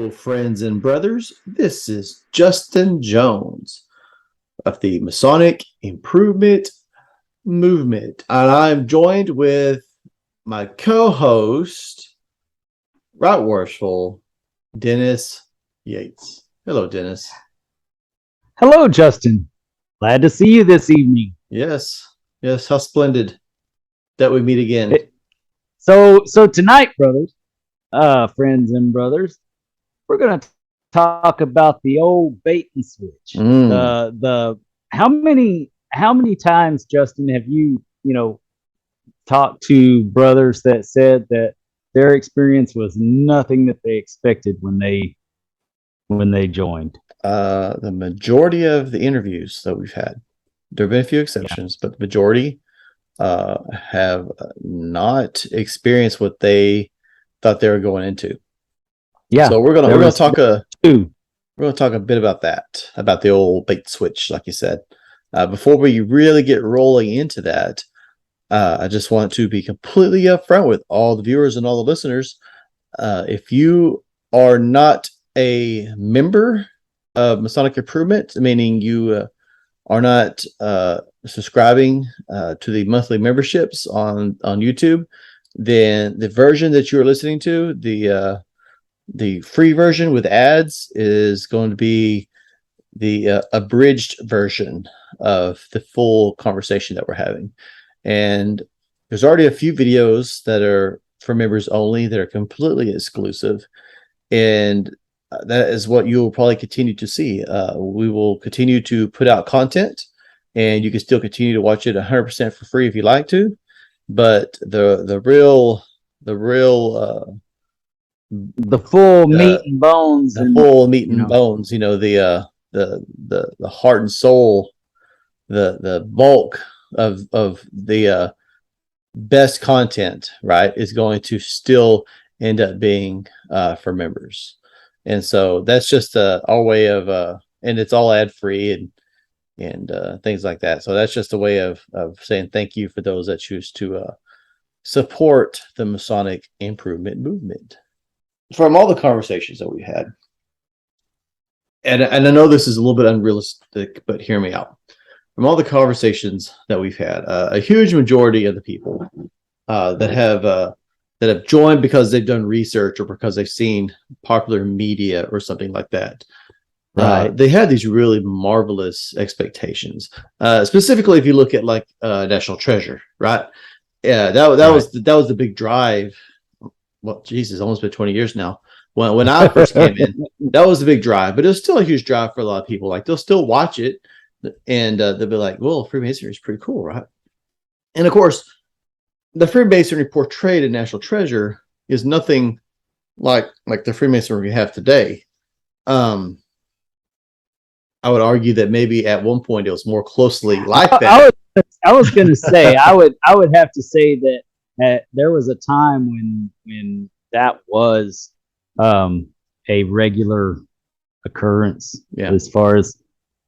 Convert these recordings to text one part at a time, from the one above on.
Hello, friends and brothers. This is Justin Jones of the Masonic Improvement Movement, and I'm joined with my co-host, right worshipful, Dennis Yates. Hello, Dennis. Hello, Justin. Glad to see you this evening. Yes. How splendid that we meet again. So tonight, brothers, friends and brothers, we're gonna talk about the old bait and switch. The how many times, Justin, have you talked to brothers that said that their experience was nothing that they expected when they joined? The majority of the interviews that we've had, there have been a few exceptions, but the majority have not experienced what they thought they were going into. Yeah. So we're gonna talk a bit about that, about the old bait switch, like you said. Before we really get rolling into that, I just want to be completely upfront with all the viewers and all the listeners. If you are not a member of Masonic Improvement, meaning you are not subscribing to the monthly memberships on YouTube, then the version that you are listening to, the free version with ads, is going to be the abridged version of the full conversation that we're having. And there's already a few videos that are for members only that are completely exclusive. And that is what you'll probably continue to see. We will continue to put out content, and you can still continue to watch it 100% for free if you like to. But the full meat and bones, bones, the heart and soul, the bulk of the best content, right, is going to still end up being for members. And so that's just our way of and it's all ad free and things like that. So that's just a way of saying thank you for those that choose to support the Masonic Improvement Movement. From all the conversations that we had, and I know this is a little bit unrealistic, but hear me out. From all the conversations that we've had, a huge majority of the people that have joined because they've done research or because they've seen popular media or something like that, right? They had these really marvelous expectations. Specifically, if you look at like National Treasure, right? Yeah, that was the big drive. Well, Jesus, almost been 20 years now. When I first came in, that was the big drive, but it was still a huge drive for a lot of people. Like, they'll still watch it, and they'll be like, "Well, Freemasonry is pretty cool, right?" And of course, the Freemasonry portrayed in National Treasure is nothing like the Freemasonry we have today. I would argue that maybe at one point it was more closely like that. I was going to say, I would have to say that there was a time when that was a regular occurrence, as far as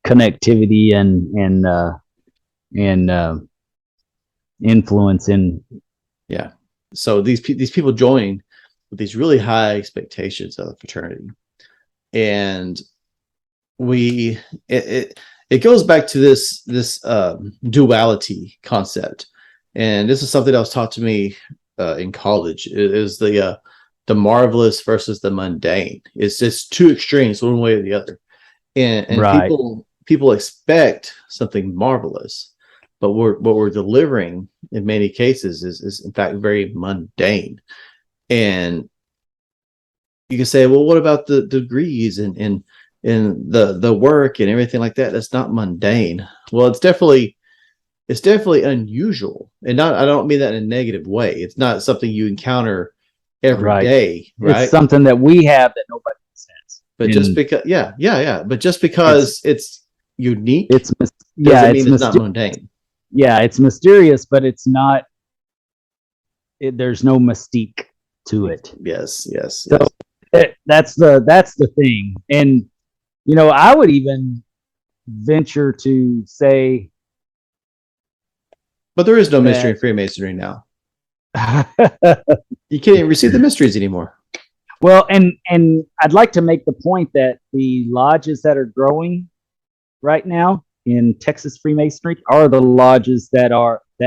connectivity and influence in. Yeah. So these people join with these really high expectations of the fraternity, and it goes back to this duality concept. And this is something that was taught to me in college. It is the marvelous versus the mundane. It's just two extremes, one way or the other. And right. people expect something marvelous, but what we're delivering in many cases is in fact very mundane. And you can say, well, what about the degrees and the work and everything like that? That's not mundane. Well, it's definitely unusual, and I don't mean that in a negative way. It's not something you encounter every day, right? It's something that we have that nobody else has. But just because, but just because it's unique, doesn't mean it's not mundane. Yeah, it's mysterious, but it's not. There's no mystique to it. Yes. So that's the thing, and I would even venture to say. But there is no mystery in Freemasonry now. You can't even receive the mysteries anymore. Well, and I'd like to make the point that the lodges that are growing right now in Texas Freemasonry are the lodges that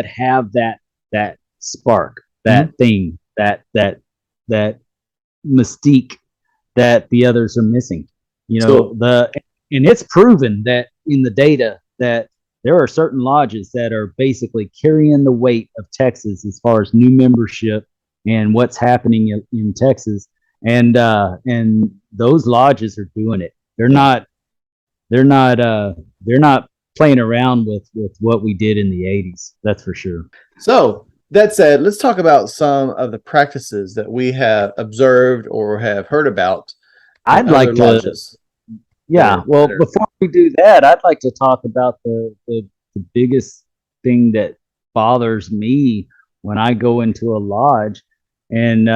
have that spark, that thing, that mystique that the others are missing. You know, and it's proven that in the data that there are certain lodges that are basically carrying the weight of Texas as far as new membership and what's happening in Texas. And those lodges are doing it. They're not playing around with what we did in the 80s. That's for sure. So that said, let's talk about some of the practices that we have observed or have heard about. I'd like to, lodges. Yeah. Well, before we do that, I'd like to talk about the biggest thing that bothers me when I go into a lodge, and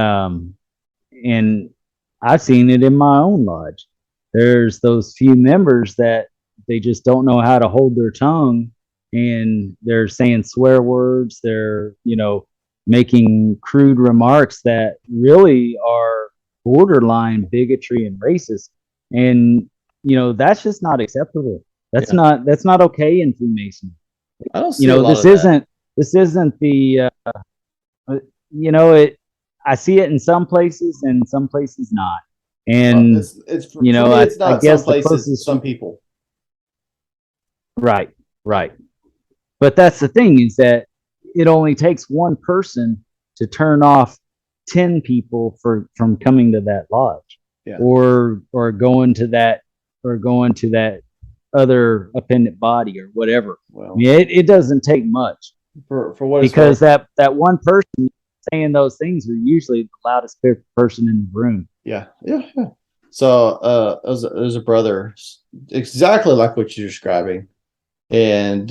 I've seen it in my own lodge. There's those few members that they just don't know how to hold their tongue, and they're saying swear words. They're, making crude remarks that really are borderline bigotry and racist. And, that's just not acceptable. That's not okay in Freemasonry. I don't see this isn't the, I see it in some places and some places not. And it's not I guess some places, some people. Right. But that's the thing, is that it only takes one person to turn off 10 people from coming to that lodge, or going to that other appendant body or whatever. Well, it doesn't take much for what, because that one person saying those things are usually the loudest person in the room. Yeah. So there's a brother exactly like what you're describing, and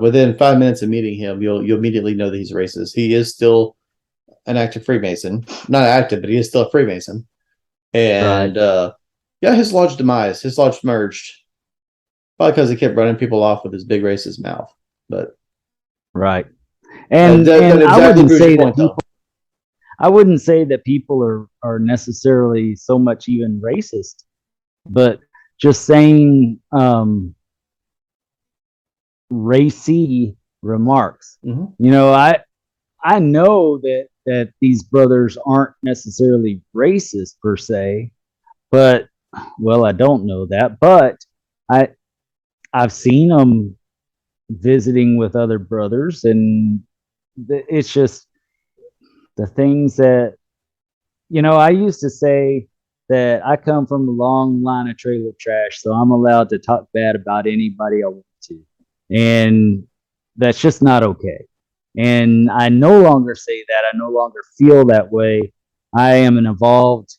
within 5 minutes of meeting him, you'll immediately know that he's racist. He is still an active Freemason, not active, but he is still a Freemason. And his lodge demise, his lodge merged, probably because he kept running people off with his big racist mouth. But and I wouldn't say that I wouldn't say that people are necessarily so much even racist, but just saying racy remarks. I know that these brothers aren't necessarily racist per se, but I don't know that, but I've seen them visiting with other brothers, and it's just the things that, I used to say that I come from a long line of trailer trash, so I'm allowed to talk bad about anybody I want to. And that's just not okay. And I no longer say that. I no longer feel that way. I am an evolved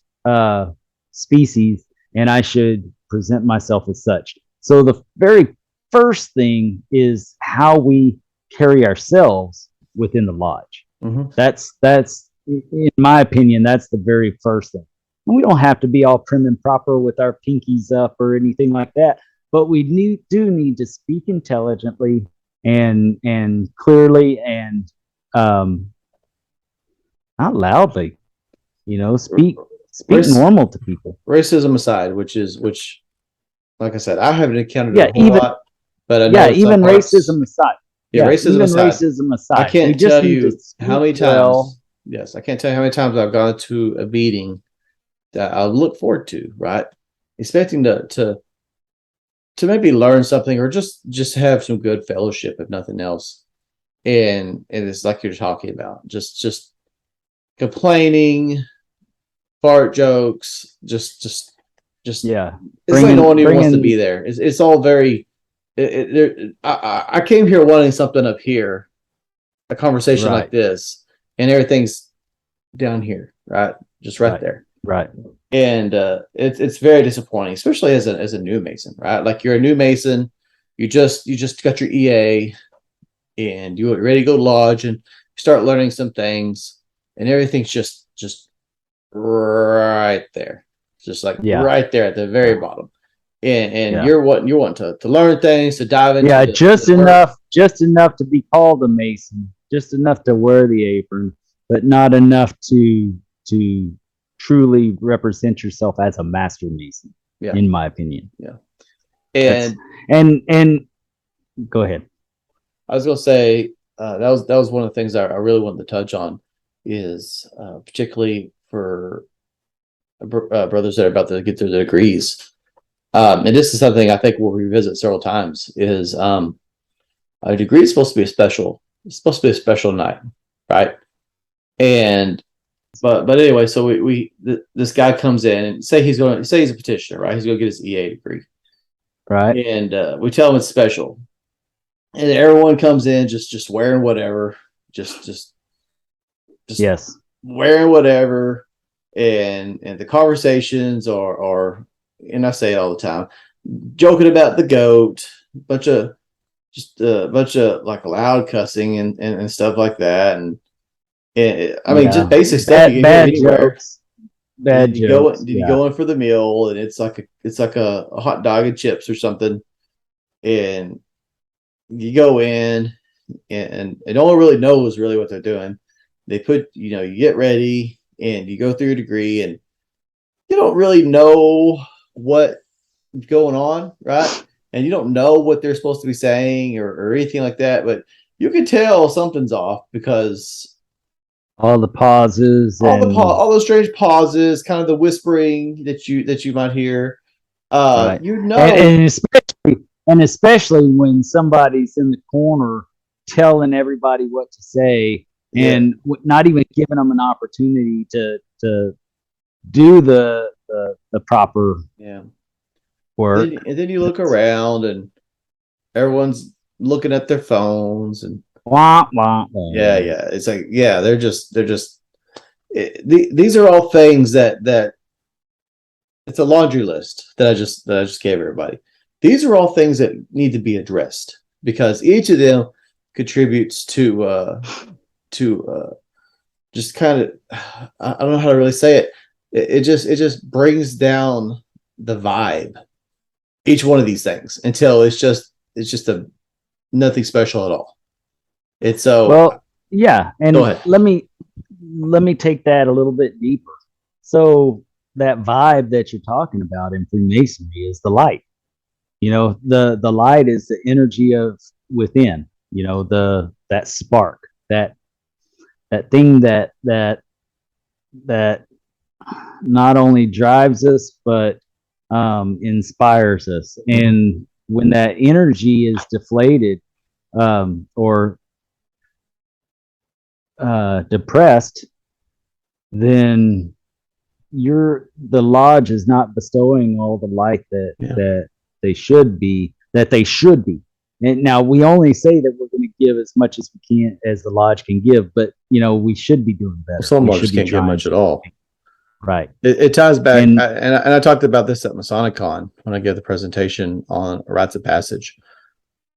species, and I should present myself as such. So the very first thing is how we carry ourselves within the lodge. That's in my opinion, that's the very first thing. And we don't have to be all prim and proper with our pinkies up or anything like that, but we do need to speak intelligently and clearly and not loudly, speak normal to people. Racism aside, which like I said, I haven't encountered a whole lot, but I know even racism aside. Racism aside. I can't tell you how many times. Yes, I can't tell you how many times I've gone to a meeting that I look forward to, right? Expecting to maybe learn something or just have some good fellowship, if nothing else. And it's like you're talking about, just complaining, fart jokes, just it's like no one even wants to be there. It's all very. I came here wanting something up here, a conversation like this, and everything's down here, right? Just right there. Right. And it's very disappointing, especially as a new Mason, right? Like you're a new Mason, you just got your EA, and you're ready to go to lodge and start learning some things, and everything's just right there, just like right there at the very bottom. And you're wanting to learn things, to dive into just enough to be called a Mason, just enough to wear the apron, but not enough to truly represent yourself as a master Mason, in my opinion. Yeah. And go ahead. I was going to say that was one of the things I really wanted to touch on is particularly for brothers that are about to get their degrees. And this is something I think we'll revisit several times is a degree is supposed to be it's supposed to be a special night, right? And but anyway, so this guy comes in and say he's a petitioner, right? He's going to get his EA degree, right? And we tell him it's special, and everyone comes in just wearing whatever, just yes, wearing whatever, and the conversations are, and I say it all the time, joking about the goat, bunch of like loud cussing and stuff like that, and I mean just basic stuff you can hear anywhere. Jokes. Bad jokes. You go in for the meal, and it's like a hot dog and chips or something, and you go in, and no one really knows really what they're doing. They put, you get ready and you go through your degree, and you don't really know what's going on, right? And you don't know what they're supposed to be saying or anything like that, but you can tell something's off because all the pauses, all those strange pauses, kind of the whispering that you might hear. Right. And especially when somebody's in the corner telling everybody what to say, and not even giving them an opportunity to do the proper work. And then you look around, and everyone's looking at their phones, and it's like they're just these are all things that it's a laundry list that I just gave everybody. These are all things that need to be addressed because each of them contributes to just kind of, I don't know how to really say it. It just brings down the vibe. Each one of these things until it's just nothing special at all. It's so and let me take that a little bit deeper. So that vibe that you're talking about in Freemasonry is the light. The light is the energy of within. That spark, that thing that not only drives us but inspires us. And when that energy is deflated or depressed, then the lodge is not bestowing all the light that they should be. And now we only say that we're going to give as much as we can, as the lodge can give, but we should be doing better. Some lodges can't give much at all. Right. It ties back, and I talked about this at Masonic Con when I gave the presentation on rites of passage.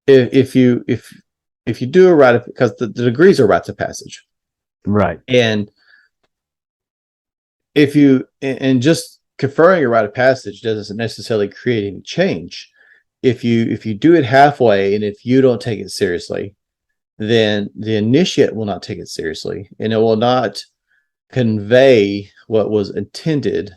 If you do a rite of, because the degrees are rites of passage, right? And if you and just conferring a rite of passage doesn't necessarily create any change. If you do it halfway, and if you don't take it seriously, then the initiate will not take it seriously, and it will not convey what was intended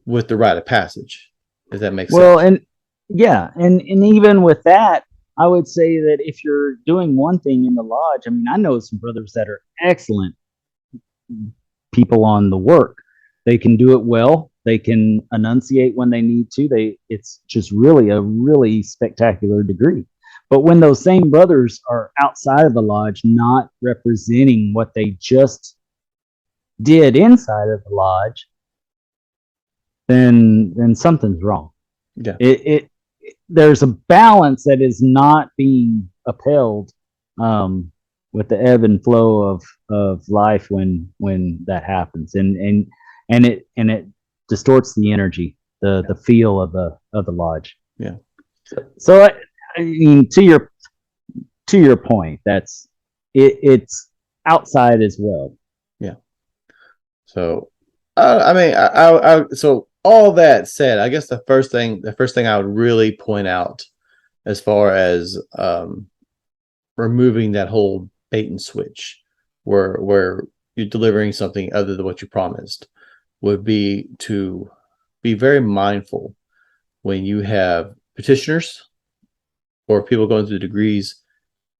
with the rite of passage. Does that make sense? Well, and even with that, I would say that if you're doing one thing in the lodge, I mean, I know some brothers that are excellent people on the work. They can do it well. They can enunciate when they need to. It's just really a really spectacular degree. But when those same brothers are outside of the lodge, not representing what they just did inside of the lodge, then something's wrong. Yeah. There's a balance that is not being upheld with the ebb and flow of life when that happens, and it distorts the energy, the feel of the lodge. Yeah. So I mean, to your point, that's it's outside as well. Yeah. So so all that said, I guess the first thing I would really point out as far as removing that whole bait and switch where you're delivering something other than what you promised would be to be very mindful when you have petitioners or people going through degrees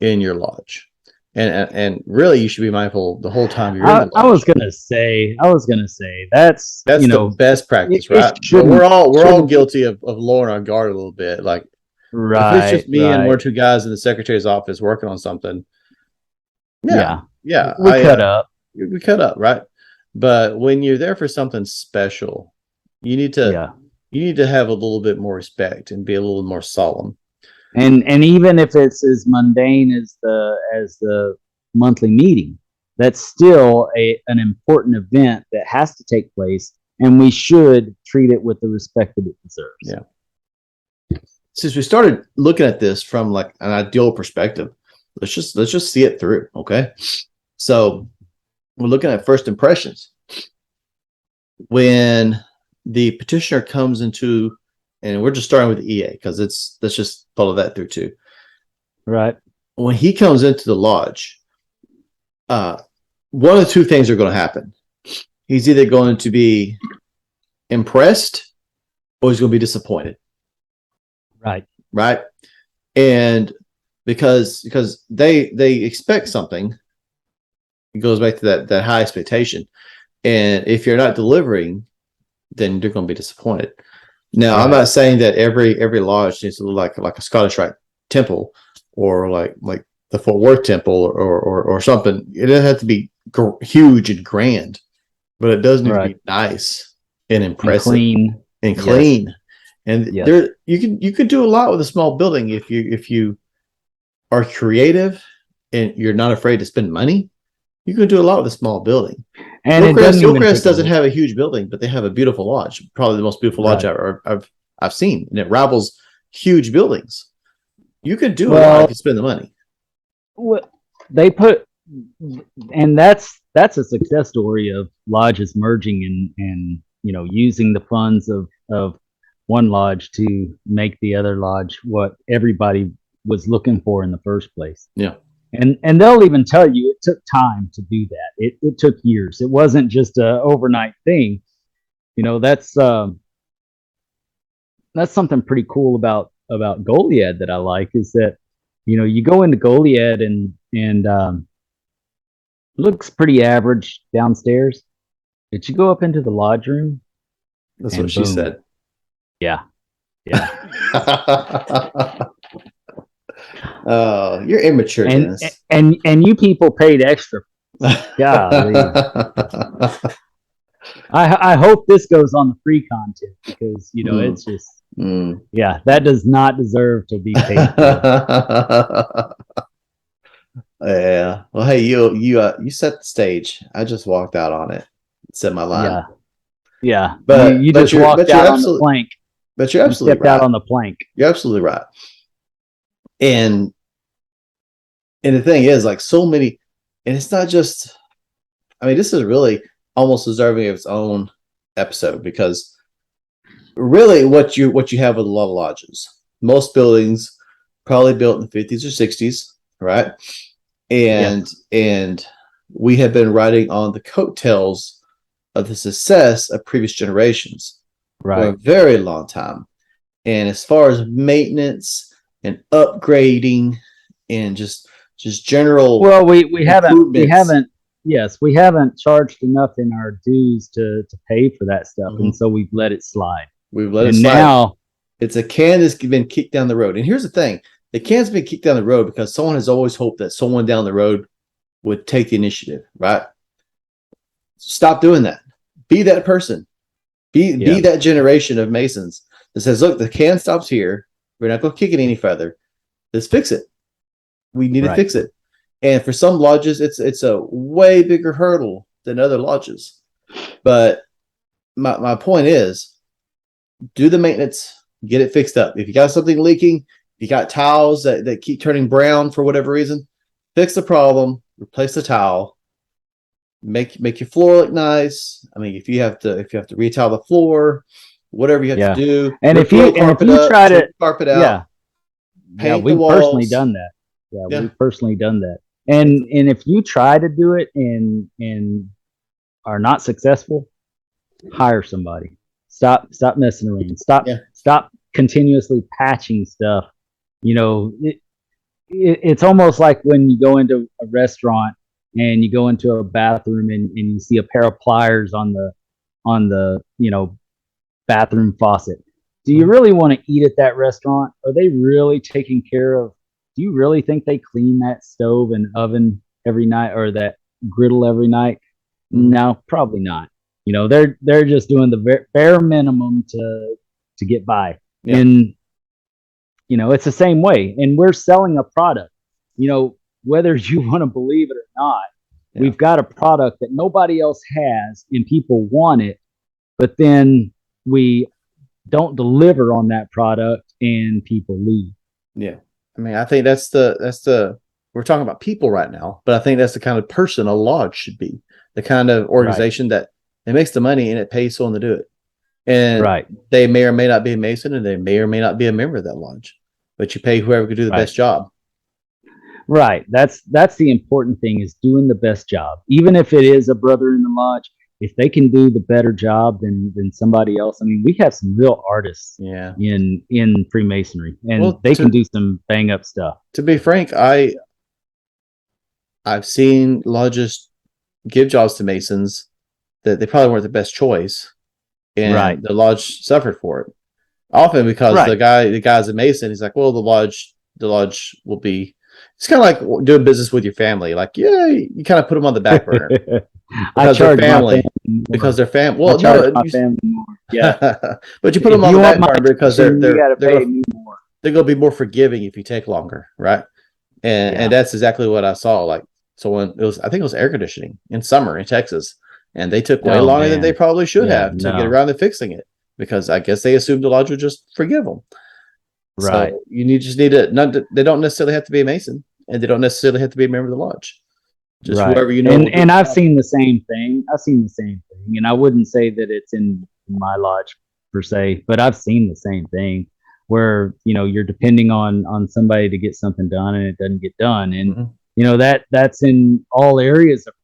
in your lodge. And really, you should be mindful the whole time you're in the lodge. I was gonna say that's the best practice, right? But we're all guilty of lowering our guard a little bit. Like, if it's just me and one or two guys in the secretary's office working on something, we cut up. We cut up, right? But when you're there for something special, you need to have a little bit more respect and be a little more solemn. And even if it's as mundane as the monthly meeting, that's still an important event that has to take place, and we should treat it with the respect that it deserves. Yeah. Since we started looking at this from like an ideal perspective, let's just see it through, okay? So we're looking at first impressions. When the petitioner comes into, and we're just starting with the EA because let's just follow that through too. Right. When he comes into the lodge, one of the two things are going to happen. He's either going to be impressed or he's going to be disappointed. Right. And because they expect something, it goes back to that high expectation. And if you're not delivering, then you're going to be disappointed. Now, I'm not saying that every lodge needs to look like a Scottish Rite temple or like the Fort Worth temple or something. It doesn't have to be huge and grand, but it does need to be nice and impressive and clean. Yes. And there you can do a lot with a small building if you are creative and you're not afraid to spend money. You can do a lot with a small building. And Hillcrest doesn't have a huge building, but they have a beautiful lodge, probably the most beautiful lodge I've seen, and it rivals huge buildings. You could do a lot if you spend the money. They put, and that's a success story of lodges merging and using the funds of one lodge to make the other lodge what everybody was looking for in the first place. Yeah. And they'll even tell you it took time to do that. It took years. It wasn't just an overnight thing. That's something pretty cool about Goliad that I like is that, you go into Goliad and looks pretty average downstairs, but you go up into the lodge room. That's what she said. Yeah. Oh, you're immature, Dennis. And you people paid extra. Golly. I hope this goes on the free content because it's just that does not deserve to be paid for. Yeah. Well, hey, you set the stage. I just walked out on it. Said my line. Yeah. But you just walked out on the plank. But you're absolutely stepped out on the plank. You're absolutely right. And the thing is, like, so many, and it's not just, I mean, this is really almost deserving of its own episode because really what you have with a lot of lodges, most buildings probably built in the 50s or 60s, right? And we have been riding on the coattails of the success of previous generations for a very long time. And as far as maintenance and upgrading and just general, we haven't charged enough in our dues to pay for that stuff, and so we've let it slide. Now it's a can that's been kicked down the road. And here's the thing: the can's been kicked down the road because someone has always hoped that someone down the road would take the initiative. Right? Stop doing that. Be that person. Be that generation of Masons that says, "Look, the can stops here. We're not going to kick it any further. Let's fix it. We need to fix it." And for some lodges, it's a way bigger hurdle than other lodges. But my point is, do the maintenance, get it fixed up. If you got something leaking, if you got tiles that keep turning brown for whatever reason, fix the problem, replace the tile, make your floor look nice. I mean, if you have to retile the floor, whatever you have to do. And if you try to carpet out, paint we've the walls. personally done that. Yeah, we've personally done that. And if you try to do it and are not successful, hire somebody. Stop messing around. Yeah. Stop continuously patching stuff. You know, it's almost like when you go into a restaurant and you go into a bathroom and you see a pair of pliers on the bathroom faucet. Do you really want to eat at that restaurant? Are they really taking care of? Do you really think they clean that stove and oven every night or that griddle every night? No, probably not. They're just doing the bare minimum to get by. Yeah. And it's the same way. And we're selling a product. Whether you want to believe it or not, we've got a product that nobody else has, and people want it. But then we don't deliver on that product, and people leave. Yeah. I mean, I think that's the we're talking about people right now, but I think that's the kind of person a lodge should be, the kind of organization that it makes the money and it pays someone to do it. And they may or may not be a Mason, and they may or may not be a member of that lodge, but you pay whoever can do the best job. Right. That's the important thing, is doing the best job. Even if it is a brother in the lodge, if they can do the better job than somebody else. I mean, we have some real artists in Freemasonry, and they can do some bang up stuff. To be frank, I've seen lodges give jobs to Masons that they probably weren't the best choice, and the lodge suffered for it. Often because the guy's a Mason, he's like, well, the lodge will be. It's kind of like doing business with your family. Like, yeah, you kind of put them on the back burner because they're family. Because they're family. Well, no, my family more. Yeah, but you put them on the back burner because they're going to be more forgiving if you take longer, right? And that's exactly what I saw. Like, so when I think it was air conditioning in summer in Texas, and they took way longer than they probably should have to get around to fixing it, because I guess they assumed the lodge would just forgive them. Right. So you just need to. They don't necessarily have to be a Mason, and they don't necessarily have to be a member of the lodge. Just whoever you know. And I've seen the same thing. And I wouldn't say that it's in my lodge per se, but I've seen the same thing where you're depending on somebody to get something done and it doesn't get done, and that's in all areas of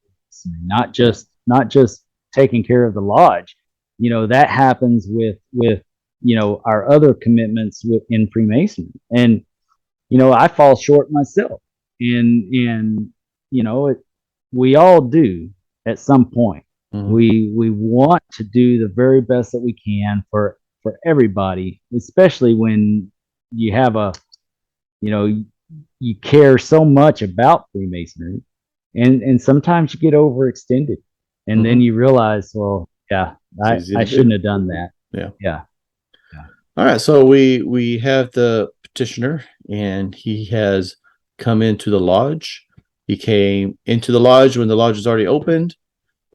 Freemasonry, not just taking care of the lodge. That happens with our other commitments in Freemasonry, and I fall short myself, and we all do at some point. We want to do the very best that we can for everybody, especially when you have you care so much about Freemasonry, and sometimes you get overextended, and then you realize, well, I shouldn't have done that. Yeah. All right, so we have the petitioner, and he has come into the lodge. He came into the lodge when the lodge was already opened,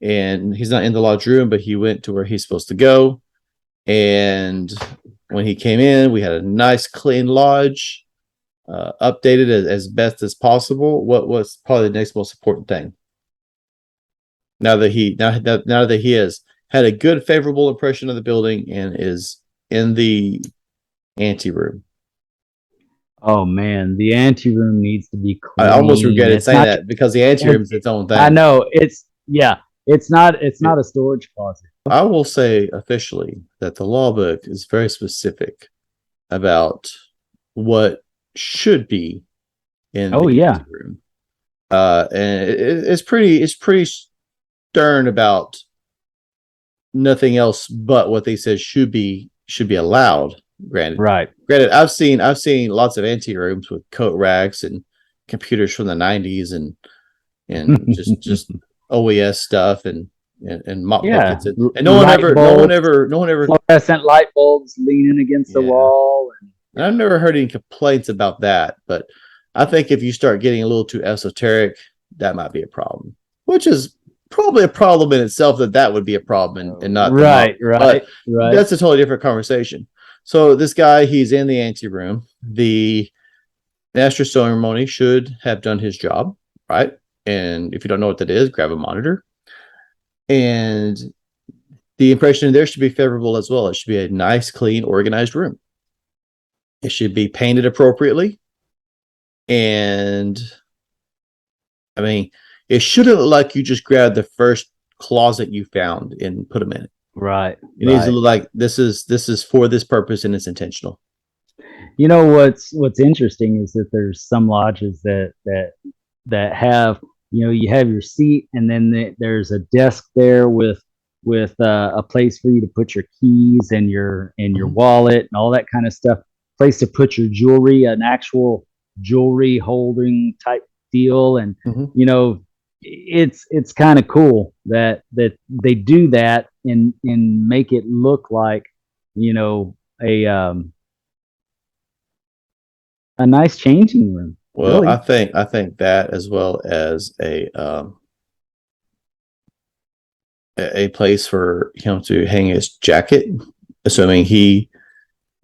and he's not in the lodge room, but he went to where he's supposed to go. And when he came in, we had a nice, clean lodge, updated as best as possible. What was probably the next most important thing? Now that he has had a good, favorable impression of the building and is in the ante room. Oh man, the ante room needs to be clean. I almost regretted saying that, because the ante room is its own thing. I know, it's not a storage closet. I will say officially that the law book is very specific about what should be in the ante room. And it's pretty stern about nothing else but what they said should be allowed. Granted, I've seen lots of ante rooms with coat racks and computers from the 90s and just OES stuff and mop buckets, and no one ever fluorescent light bulbs leaning against the wall, and I've never heard any complaints about that. But I think if you start getting a little too esoteric, that might be a problem, which is probably a problem in itself, that would be a problem and not right. That's a totally different conversation. So this guy, he's in the ante room. The master ceremony should have done his job, right? And if you don't know what that is, grab a monitor. And the impression there should be favorable as well. It should be a nice, clean, organized room. It should be painted appropriately. And it shouldn't look like you just grabbed the first closet you found and put them in it. Right. It needs to look like this is for this purpose and it's intentional. You know what's interesting is that there's some lodges that have, you have your seat, and then there's a desk there with a place for you to put your keys and your wallet and all that kind of stuff. Place to put your jewelry, an actual jewelry holding type deal, and it's kind of cool that they do that and make it look like a nice changing room. Well, Really. I think that, as well as a place for him to hang his jacket, assuming he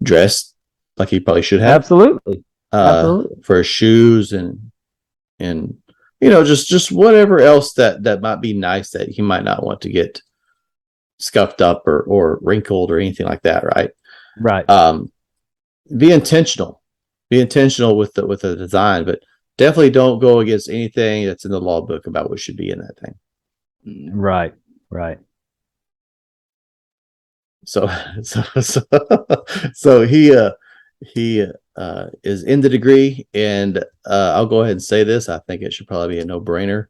dressed like he probably should have. Absolutely. Absolutely. For his shoes and just whatever else that might be nice that he might not want to get scuffed up or wrinkled or anything like that, right? Right. Be intentional with the design, but definitely don't go against anything that's in the law book about what should be in that thing. Right. So he is in the degree, and I'll go ahead and say this. I think it should probably be a no-brainer,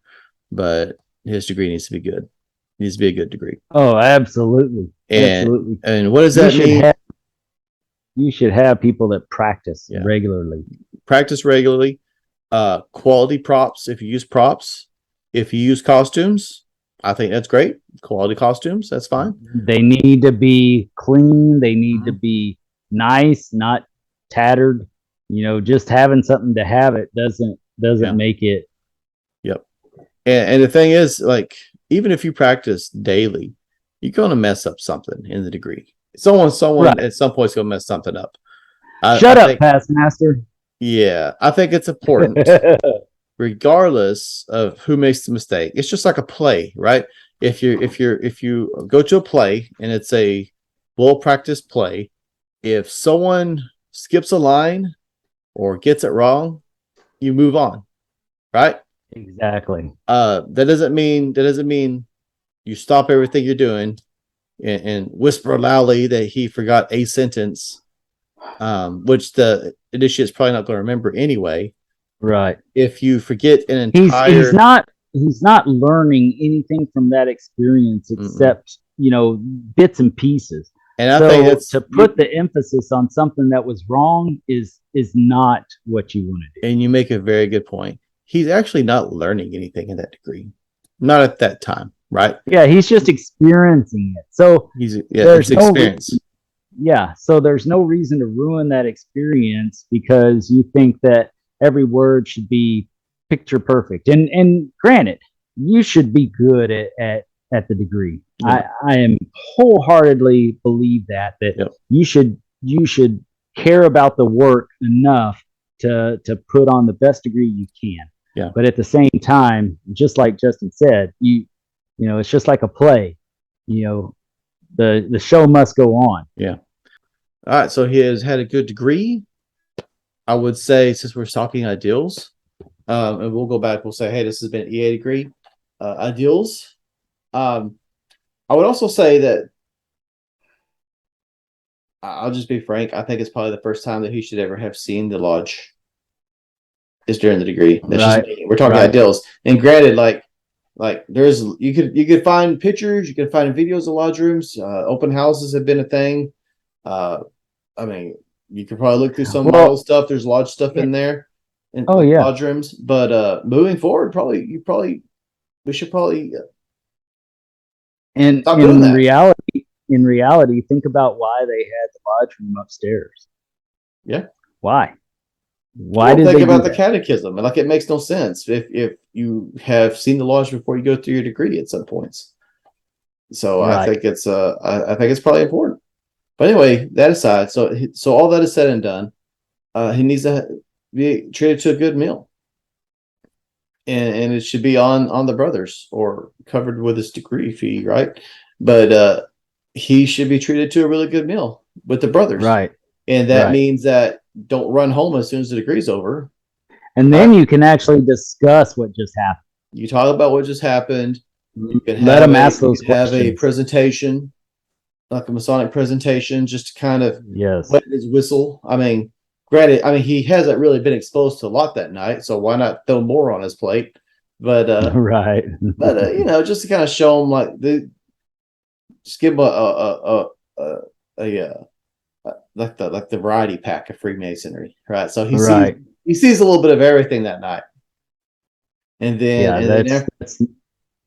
but his degree needs to be good. It needs to be a good degree. Oh, absolutely. And what does that mean? You should have people that practice regularly. Practice regularly. Quality props. If you use props, if you use costumes, I think that's great. Quality costumes, that's fine. They need to be clean. They need to be nice, not tattered. Just having something to have it doesn't make it. Yep. And the thing is, like, even if you practice daily, you're going to mess up something in the degree. Someone right. At some point is going to mess something up. Shut up, past master. Yeah, I think it's important, regardless of who makes the mistake. It's just like a play, right? If you go to a play and it's a well-practiced play, if someone skips a line or gets it wrong, you move on, right? Exactly. That doesn't mean you stop everything you're doing and whisper loudly that he forgot a sentence, which the initiate's probably not going to remember anyway. Right. If you forget an entire, he's not learning anything from that experience except bits and pieces. And I think that's, to put the emphasis on something that was wrong is not what you want to do. And you make a very good point. He's actually not learning anything in that degree, not at that time, right? Yeah, he's just experiencing it. So there's experience. So there's no reason to ruin that experience because you think that every word should be picture perfect. And granted, you should be good at the degree. I am wholeheartedly believe that you should care about the work enough to put on the best degree you can. Yeah. But at the same time, just like Justin said, it's just like a play. The show must go on. Yeah. All right. So he has had a good degree. I would say, since we're talking ideals, and we'll go back, we'll say, hey, this has been an EA degree. Ideals. I would also say that I'll just be frank. I think it's probably the first time that he should ever have seen the lodge is during the degree. That's we're talking ideals. And granted, like there's you could find pictures, you can find videos of lodge rooms. Open houses have been a thing. I mean, you could probably look through some model stuff. There's lodge stuff in there. Lodge rooms. But moving forward, we should probably in reality, think about why they had the lodge room upstairs. Yeah. Why did think they about the catechism? Like, it makes no sense if you have seen the lodge before you go through your degree at some points. So I think it's probably important. But anyway, that aside, so all that is said and done, he needs to be treated to a good meal, and it should be on the brothers or covered with his degree fee, right? But he should be treated to a really good meal with the brothers, right? And that means that don't run home as soon as the degree's over, and then you can actually discuss what just happened. You talk about what just happened. You can let them ask those questions. Have a presentation. like a Masonic presentation, just to kind of Yes. wet his whistle. I mean, granted, he hasn't really been exposed to a lot that night, so why not throw more on his plate? But Right. just to kind of show him just give him a like the variety pack of Freemasonry, right? So Right. he sees a little bit of everything that night, and then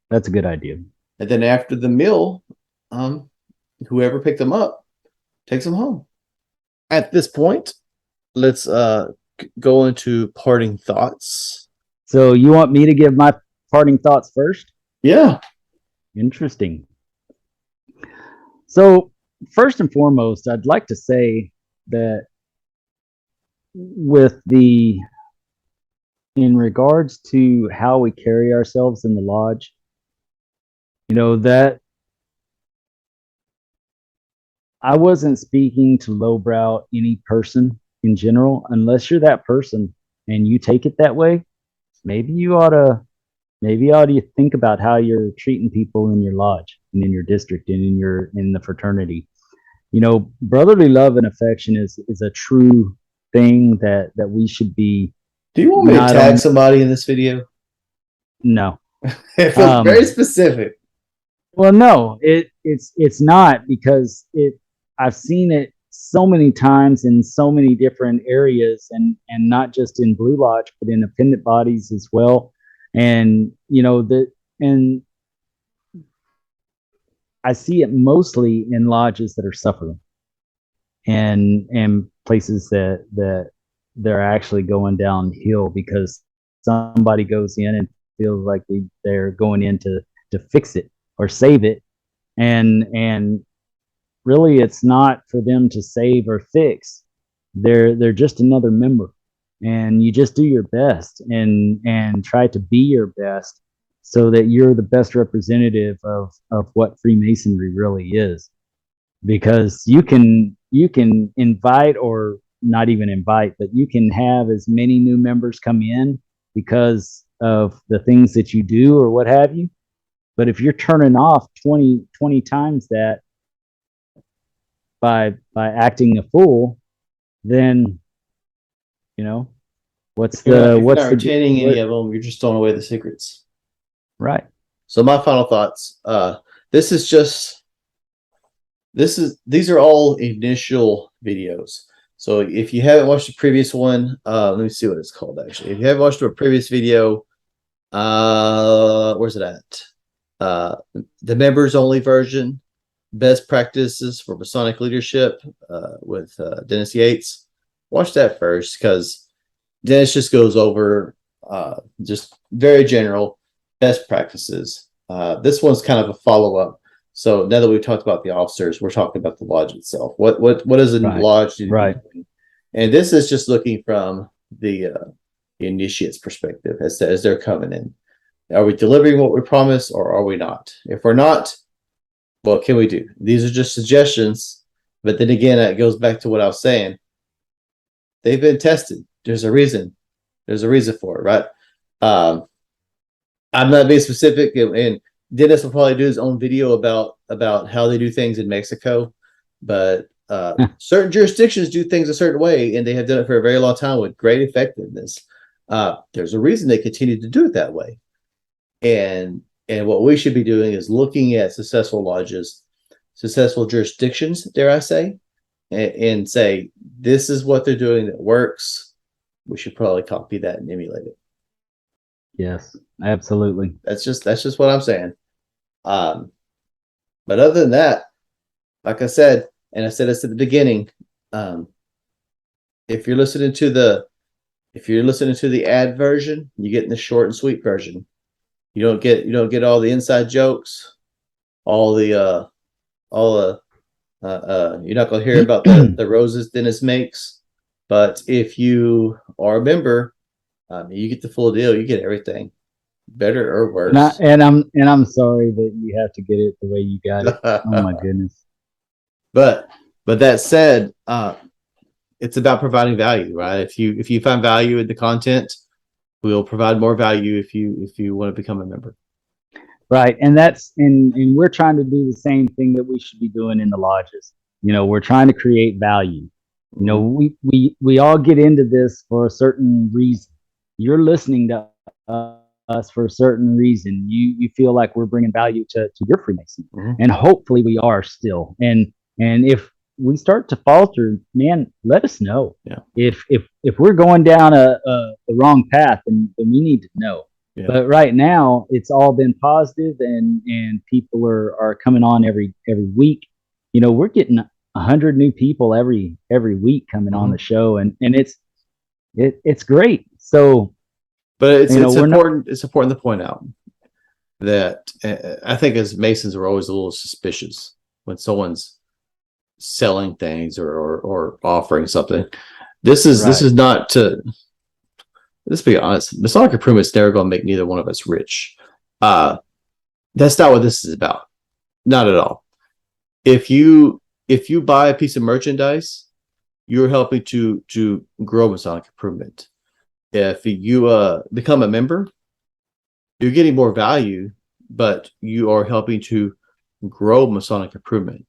that's a good idea. And then after the meal, whoever picked them up takes them home. At this point, let's go into parting thoughts. So you want me to give my parting thoughts first? Yeah. Interesting. So first and foremost, I'd like to say that in regards to how we carry ourselves in the lodge, that I wasn't speaking to lowbrow any person in general, unless you're that person and you take it that way. Maybe you ought to think about how you're treating people in your lodge and in your district and in the fraternity. Brotherly love and affection is a true thing that we should be. Do you want me to tag somebody in this video? No. It feels very specific. Well, no, it's not, because I've seen it so many times in so many different areas, and not just in Blue Lodge, but in appendant bodies as well. And and I see it mostly in lodges that are suffering, and places that they're actually going downhill because somebody goes in and feels like they're going in to fix it or save it, and really it's not for them to save or fix. They're just another member, and you just do your best and try to be your best so that you're the best representative of what Freemasonry really is. Because you can invite, or not even invite, but you can have as many new members come in because of the things that you do or what have you. But if you're turning off 20 times that by acting a fool, then what's you're not retaining any of them. You're just throwing away the secrets. Right. So my final thoughts. These are all initial videos. So if you haven't watched the previous one, let me see what it's called actually. If you haven't watched a previous video, where's it at? The members only version, best practices for Masonic leadership, with Dennis Yates. Watch that first, because Dennis just goes over just very general best practices. This one's kind of a follow-up. So now that we've talked about the officers, we're talking about the lodge itself. What does a lodge do? Right. And this is just looking from the initiate's perspective as they're coming in. Are we delivering what we promised, or are we not? If we're not, what can we do? These are just suggestions. But then again, it goes back to what I was saying. They've been tested. There's a reason. There's a reason for it, right? I'm not being specific, and Dennis will probably do his own video about how they do things in Mexico, but certain jurisdictions do things a certain way, and they have done it for a very long time with great effectiveness. There's a reason they continue to do it that way, and what we should be doing is looking at successful lodges, successful jurisdictions, dare I say, and say, this is what they're doing that works. We should probably copy that and emulate it. Yes, absolutely. That's just what I'm saying. But other than that, like I said, and I said this at the beginning, if you're listening to the ad version, you're getting the short and sweet version. You don't get all the inside jokes, you're not going to hear about the roses Dennis makes. But if you are a member, you get the full deal. You get everything, better or worse. And I'm sorry that you have to get it the way you got it. Oh my goodness. But that said, it's about providing value, right? If you find value in the content, we'll provide more value if you want to become a member. Right. And and we're trying to do the same thing that we should be doing in the lodges. We're trying to create value. We all get into this for a certain reason. You're listening to us for a certain reason. You feel like we're bringing value to your Freemason, and hopefully we are still. And if we start to falter, man, let us know. Yeah. If we're going down the wrong path, then we need to know. Yeah. But right now, it's all been positive, and people are coming on every week. We're getting 100 new people every week coming on the show, and it's great. So, but it's important. It's important to point out that I think as Masons are always a little suspicious when someone's selling things or offering something. This is not to. Let's be honest. Masonic improvement's never going to make neither one of us rich. That's not what this is about. Not at all. If you buy a piece of merchandise, you're helping to grow Masonic improvement. If you become a member, you're getting more value, but you are helping to grow Masonic improvement.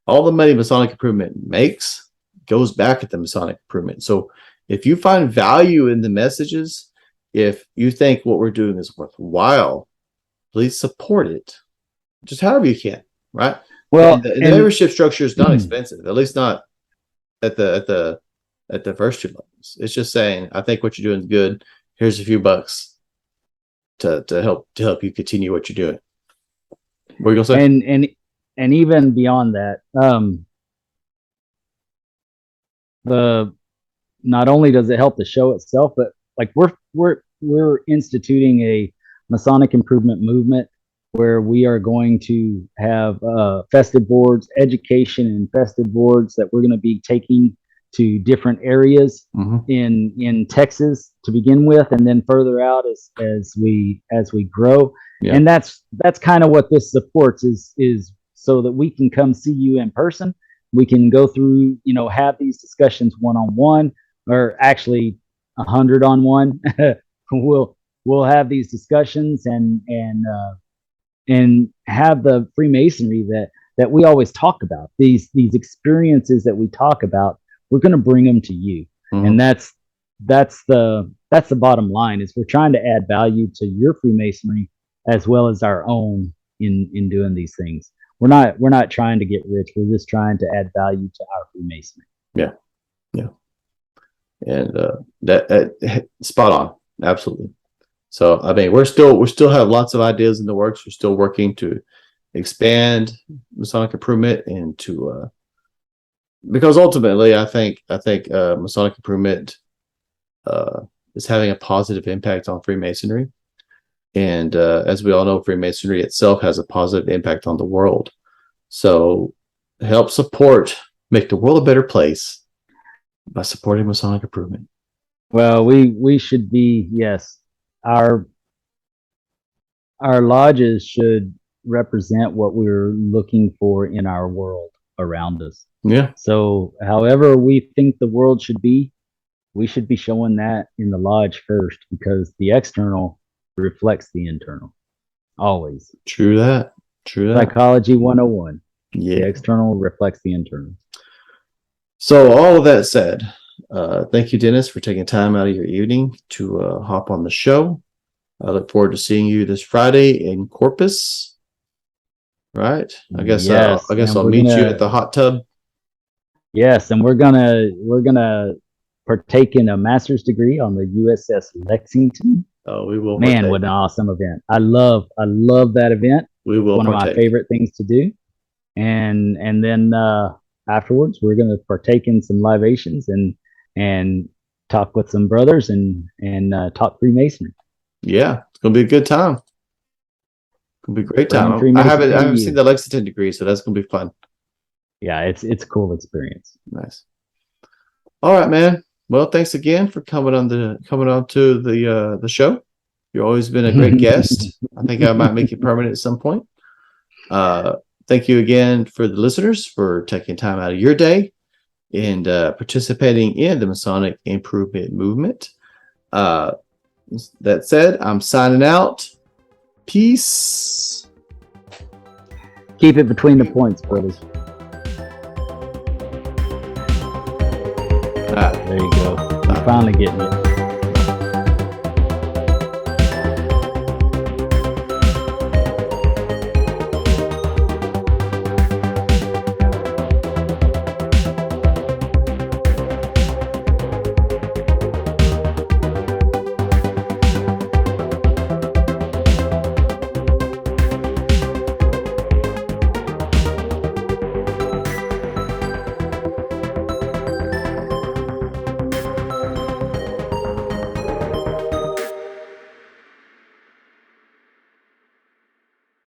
All the money Masonic improvement makes goes back at the Masonic improvement. So if you find value in the messages, if you think what we're doing is worthwhile, please support it. Just however you can, right? Well, and the membership structure is not expensive, at least not at the first two levels. It's just saying, I think what you're doing is good. Here's a few bucks to help you continue what you're doing. What are you gonna say? And even beyond that, not only does it help the show itself, but like we're instituting a Masonic improvement movement where we are going to have festive boards, education and festive boards that we're going to be taking to different areas in Texas to begin with, and then further out as we grow. Yeah. And that's kind of what this supports is so that we can come see you in person. We can go through, have these discussions one-on-one, or actually 100-on-1. We'll have these discussions and have the Freemasonry that we always talk about. These experiences that we talk about, we're going to bring them to you, and that's the bottom line. Is we're trying to add value to your Freemasonry as well as our own in doing these things. We're not trying to get rich. We're just trying to add value to our Freemasonry. Yeah, yeah, and that spot on, absolutely. So I mean, we still have lots of ideas in the works. We're still working to expand Masonic improvement and to because ultimately, I think Masonic improvement is having a positive impact on Freemasonry. And as we all know, Freemasonry itself has a positive impact on the world. So help support, make the world a better place by supporting Masonic improvement. Well, we should be, yes. Our lodges should represent what we're looking for in our world around us. Yeah. So however we think the world should be, we should be showing that in the lodge first, because the external reflects the internal. Always. True that. Psychology 101. Yeah. The external reflects the internal. So all of that said, thank you, Dennis, for taking time out of your evening to hop on the show. I look forward to seeing you this Friday in Corpus. Right? I guess I'll meet you at the hot tub. Yes, and we're gonna partake in a master's degree on the USS Lexington. Oh, we will. Man, what an awesome event! I love that event. We will. One of my favorite things to do. And then afterwards, we're going to partake in some libations and talk with some brothers and talk Freemasonry. Yeah, it's going to be a good time. It's going to be a great time. I haven't seen the Lexington degree, so that's going to be fun. Yeah, it's a cool experience. Nice. All right, man. Well, thanks again for coming on to the show. You've always been a great guest. I think I might make you permanent at some point. Thank you again for the listeners for taking time out of your day and participating in the Masonic improvement movement. That said, I'm signing out. Peace. Keep it between the points, brothers. There you go. I'm finally getting it.